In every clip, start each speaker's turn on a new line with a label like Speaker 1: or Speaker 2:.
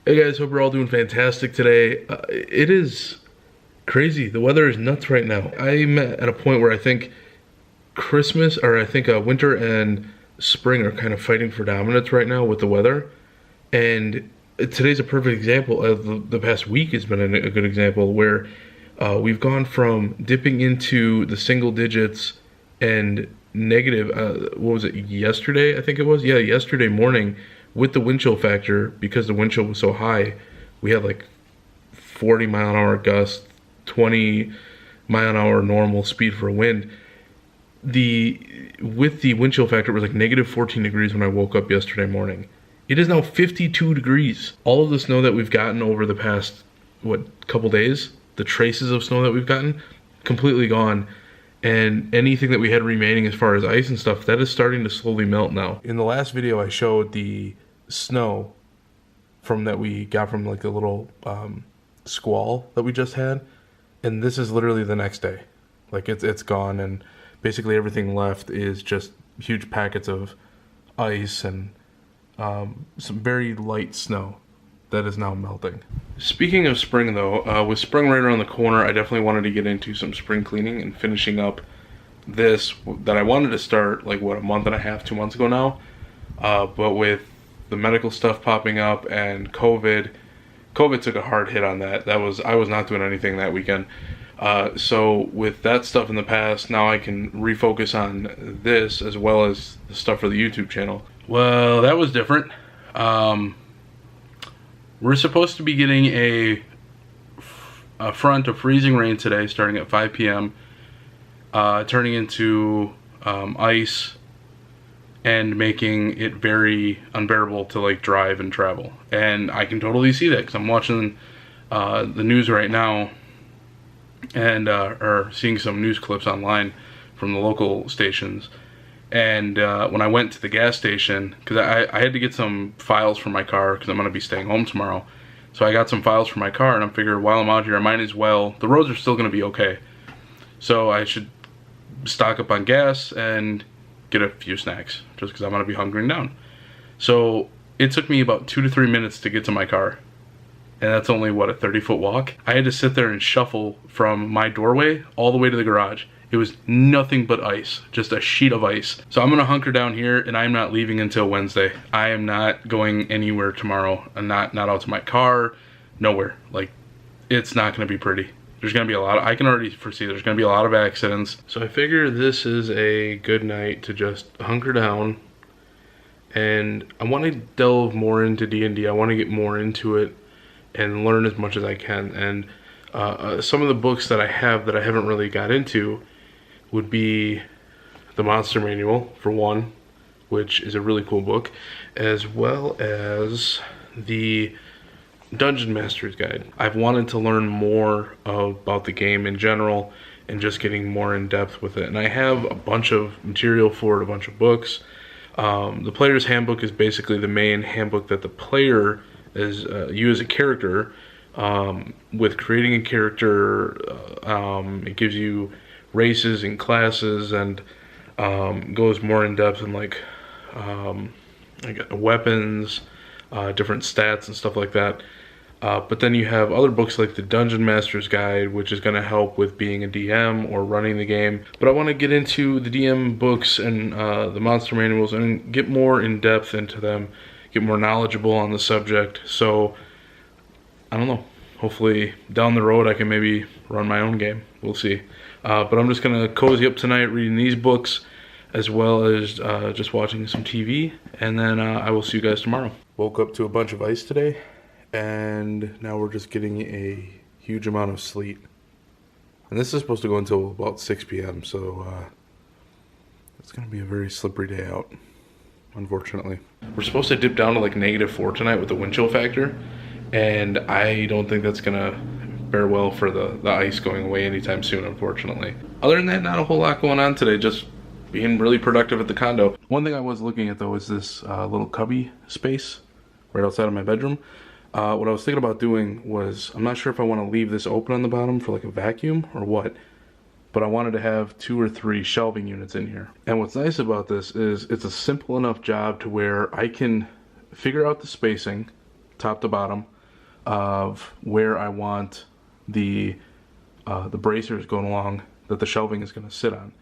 Speaker 1: Hey guys, hope you're all doing fantastic today. It is crazy. The weather is nuts right now. I'm at a point where I think winter and spring are kind of fighting for dominance right now with the weather. And today's a perfect example. The past week has been a good example where we've gone from dipping into the single digits and negative. What was it? Yesterday, I think it was. Yeah, yesterday morning with the wind chill factor, because the wind chill was so high, we had like 40-mile-an-hour gusts, 20-mile-an-hour normal speed for a wind. With the wind chill factor, it was like negative 14 degrees when I woke up yesterday morning. It is now 52 degrees. All of the snow that we've gotten over the past, couple days, the traces of snow that we've gotten, completely gone. And anything that we had remaining as far as ice and stuff, that is starting to slowly melt now. In the last video, I showed the snow that we got from like a little squall that we just had. And this is literally the next day. Like it's gone, and basically everything left is just huge packets of ice and some very light snow that is now melting. Speaking of spring though, with spring right around the corner, I definitely wanted to get into some spring cleaning and finishing up this that I wanted to start like a month and a half, 2 months ago now. But with the medical stuff popping up and COVID took a hard hit on that. I was not doing anything that weekend. So with that stuff in the past, now I can refocus on this as well as the stuff for the YouTube channel. Well, that was different. We're supposed to be getting a front of freezing rain today starting at 5 p.m. Turning into ice and making it very unbearable to like drive and travel. And I can totally see that because I'm watching the news right now and or seeing some news clips online from the local stations. And when I went to the gas station, because I had to get some files for my car because I'm going to be staying home tomorrow. So I got some files for my car, and I figured while I'm out here I might as well, the roads are still going to be okay, so I should stock up on gas and get a few snacks just because I'm going to be hunkering down. So it took me about 2 to 3 minutes to get to my car, and that's only what, a 30-foot walk. I had to sit there and shuffle from my doorway all the way to the garage. It was nothing but ice, just a sheet of ice. So I'm gonna hunker down here, and I'm not leaving until Wednesday. I am not going anywhere tomorrow. I'm not out to my car, nowhere. Like, it's not gonna be pretty. There's gonna be a lot, I can already foresee there's gonna be a lot of accidents. So I figure this is a good night to just hunker down, and I wanna delve more into D&D. I wanna get more into it and learn as much as I can. And some of the books that I have that I haven't really got into would be the Monster Manual, for one, which is a really cool book, as well as the Dungeon Master's Guide. I've wanted to learn more about the game in general and just getting more in depth with it. And I have a bunch of material for it, a bunch of books. The Player's Handbook is basically the main handbook that the player, as you as a character, with creating a character, it gives you races and classes, and goes more in depth in like weapons, different stats and stuff like that. But then you have other books like the Dungeon Master's Guide, which is going to help with being a DM or running the game. But I want to get into the DM books and the monster manuals and get more in depth into them, get more knowledgeable on the subject. So I don't know, hopefully down the road I can maybe run my own game. We'll see. But I'm just gonna cozy up tonight reading these books, as well as just watching some TV, and then I will see you guys tomorrow. Woke up to a bunch of ice today, and now we're just getting a huge amount of sleet. And this is supposed to go until about 6 p.m., so it's gonna be a very slippery day out, unfortunately. We're supposed to dip down to like -4 tonight with the wind chill factor, and I don't think that's gonna bear well for the ice going away anytime soon, unfortunately. Other than that, not a whole lot going on today, just being really productive at the condo. One thing I was looking at though is this little cubby space right outside of my bedroom. What I was thinking about doing was, I'm not sure if I want to leave this open on the bottom for like a vacuum or what, but I wanted to have 2 or 3 shelving units in here. And what's nice about this is it's a simple enough job to where I can figure out the spacing top to bottom, of where I want the bracers going along that the shelving is going to sit on.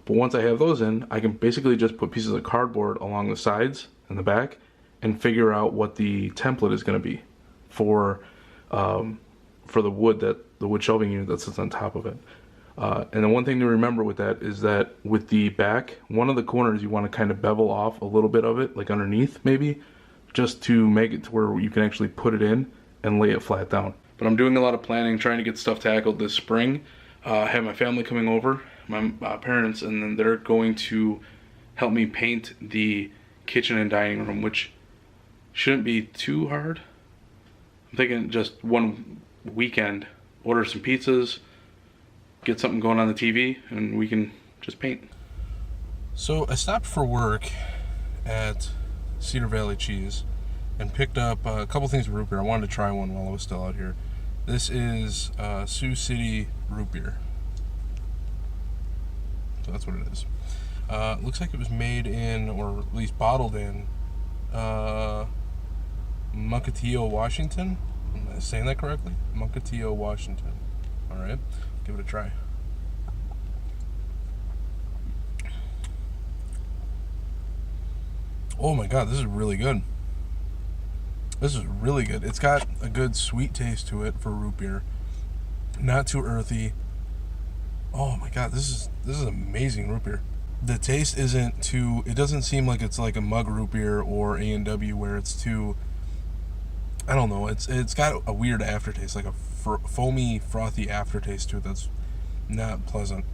Speaker 1: But once I have those in, I can basically just put pieces of cardboard along the sides and the back and figure out what the template is going to be for the wood shelving unit that sits on top of it. And the one thing to remember with that is that with the back, one of the corners you want to kind of bevel off a little bit of it, like underneath maybe, just to make it to where you can actually put it in and lay it flat down. But I'm doing a lot of planning, trying to get stuff tackled this spring. I have my family coming over, my parents, and then they're going to help me paint the kitchen and dining room, which shouldn't be too hard. I'm thinking just one weekend, order some pizzas, get something going on the TV, and we can just paint. So I stopped for work at Cedar Valley Cheese and picked up a couple things of root beer. I wanted to try one while I was still out here. This is Sioux City root beer. So that's what it is. Looks like it was made in, or at least bottled in, Mukilteo, Washington. Am I saying that correctly? Mukilteo, Washington. Alright, give it a try. Oh my god, this is really good. This is really good. It's got a good sweet taste to it for root beer. Not too earthy. Oh my god, this is amazing root beer. The taste isn't too, it doesn't seem like it's like a mug root beer or A&W where it's too, I don't know, it's got a weird aftertaste, like a foamy, frothy aftertaste to it that's not pleasant.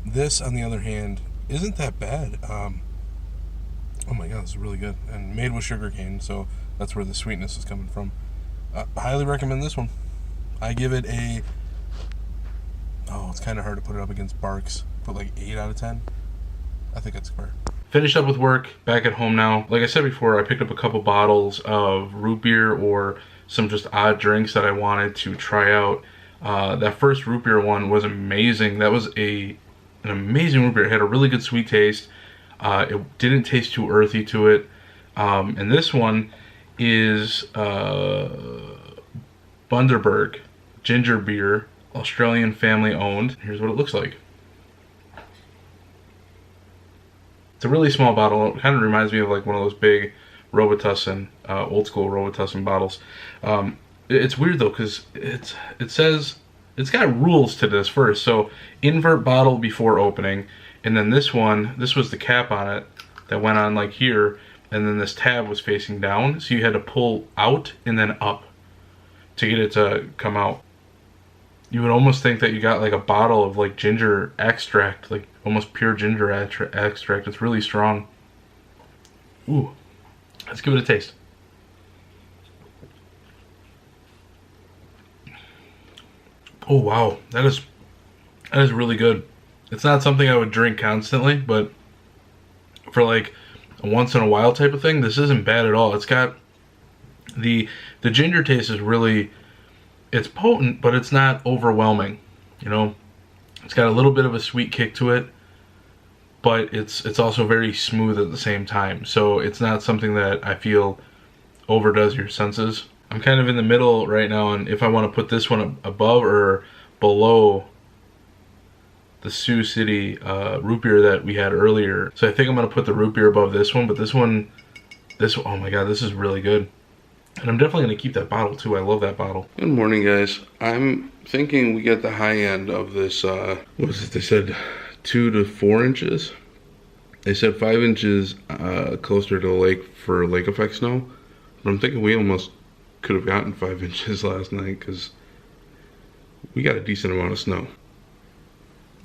Speaker 1: This, on the other hand, isn't that bad. Oh my god, this is really good. And made with sugarcane, so that's where the sweetness is coming from. Highly recommend this one. I give it a, it's kind of hard to put it up against Barks. Put like 8 out of 10. I think that's fair. Finished up with work, back at home now. Like I said before, I picked up a couple bottles of root beer or some just odd drinks that I wanted to try out. That first root beer one was amazing. That was an amazing root beer. It had a really good sweet taste. It didn't taste too earthy to it. And this one is Bundaberg ginger beer, Australian family owned. Here's what it looks like. It's a really small bottle. It kind of reminds me of like one of those big Robitussin, old school Robitussin bottles. It's weird though, because it says it's got rules to this first. So invert bottle before opening, and then this was the cap on it that went on like here, and then this tab was facing down, so you had to pull out and then up to get it to come out. You would almost think that you got like a bottle of like ginger extract, like almost pure ginger extract. It's really strong. Ooh, let's give it a taste. Oh wow, that is really good. It's not something I would drink constantly, but for like a once in a while type of thing, this isn't bad at all. It's got the ginger taste is really, it's potent, but it's not overwhelming. You know, it's got a little bit of a sweet kick to it, but it's also very smooth at the same time. So it's not something that I feel overdoes your senses. I'm kind of in the middle right now, and if I want to put this one above or below the Sioux City root beer that we had earlier. So I think I'm going to put the root beer above this one, but this one, oh my god, this is really good. And I'm definitely going to keep that bottle too. I love that bottle. Good morning, guys. I'm thinking we get the high end of this, what was it? They said 2 to 4 inches. They said 5 inches closer to the lake for lake effect snow. But I'm thinking we almost could have gotten 5 inches last night because we got a decent amount of snow.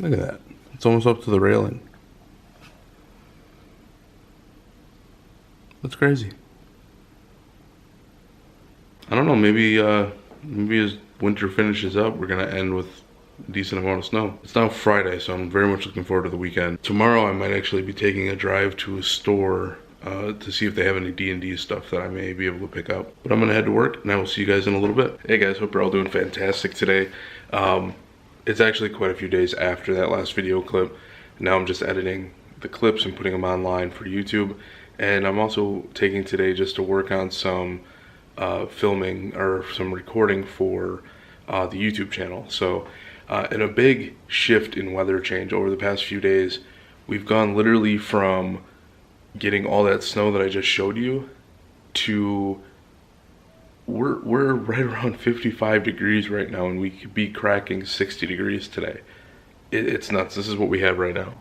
Speaker 1: Look at that. It's almost up to the railing. That's crazy. I don't know, maybe as winter finishes up, we're gonna end with a decent amount of snow. It's now Friday, so I'm very much looking forward to the weekend. Tomorrow I might actually be taking a drive to a store to see if they have any D&D stuff that I may be able to pick up. But I'm gonna head to work, and I will see you guys in a little bit. Hey guys, hope you're all doing fantastic today. It's actually quite a few days after that last video clip. Now I'm just editing the clips and putting them online for YouTube. And I'm also taking today just to work on some filming or some recording for the YouTube channel. So in a big shift in weather change over the past few days, we've gone literally from getting all that snow that I just showed you to we're right around 55 degrees right now, and we could be cracking 60 degrees today. It's nuts. This is what we have right now.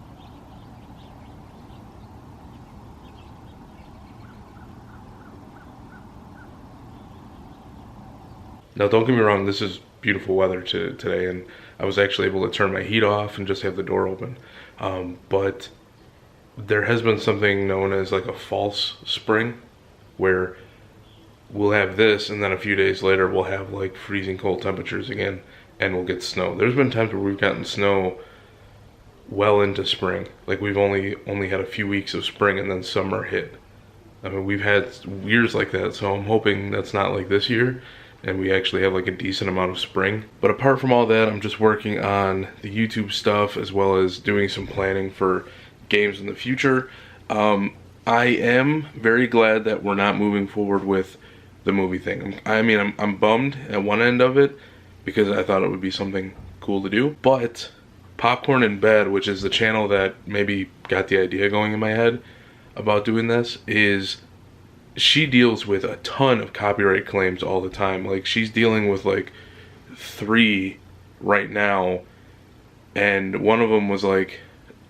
Speaker 1: Now, don't get me wrong, this is beautiful weather today, and I was actually able to turn my heat off and just have the door open. But there has been something known as like a false spring, where we'll have this, and then a few days later we'll have like freezing cold temperatures again, and we'll get snow. There's been times where we've gotten snow well into spring. Like we've only had a few weeks of spring and then summer hit. I mean, we've had years like that, so I'm hoping that's not like this year, and we actually have like a decent amount of spring. But apart from all that, I'm just working on the YouTube stuff as well as doing some planning for games in the future. I am very glad that we're not moving forward with the movie thing. I'm bummed at one end of it because I thought it would be something cool to do. But Popcorn in Bed, which is the channel that maybe got the idea going in my head about doing this, she deals with a ton of copyright claims all the time. Like, she's dealing with like 3 right now, and one of them was like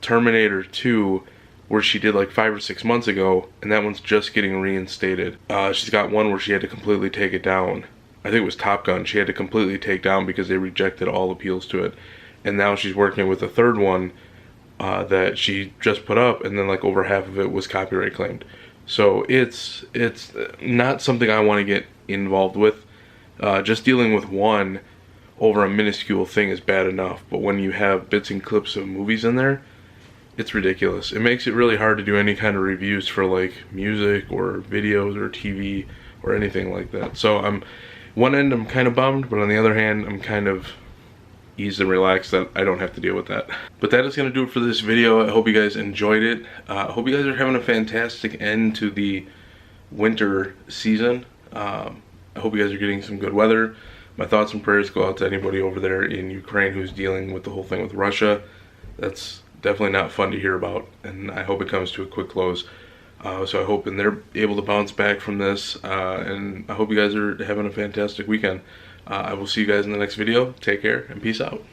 Speaker 1: Terminator 2, where she did like 5 or 6 months ago, and that one's just getting reinstated. She's got one where she had to completely take it down. I think it was Top Gun. She had to completely take down because they rejected all appeals to it. And now she's working with a third one that she just put up, and then like over half of it was copyright claimed. So it's not something I want to get involved with. Just dealing with one over a minuscule thing is bad enough, but when you have bits and clips of movies in there, it's ridiculous. It makes it really hard to do any kind of reviews for like music or videos or TV or anything like that. So one end I'm kind of bummed, but on the other hand, I'm kind of eased and relaxed that I don't have to deal with that. But that is going to do it for this video. I hope you guys enjoyed it. I hope you guys are having a fantastic end to the winter season. I hope you guys are getting some good weather. My thoughts and prayers go out to anybody over there in Ukraine who's dealing with the whole thing with Russia. That's definitely not fun to hear about, and I hope it comes to a quick close. So I hope and they're able to bounce back from this, and I hope you guys are having a fantastic weekend. I will see you guys in the next video. Take care and peace out.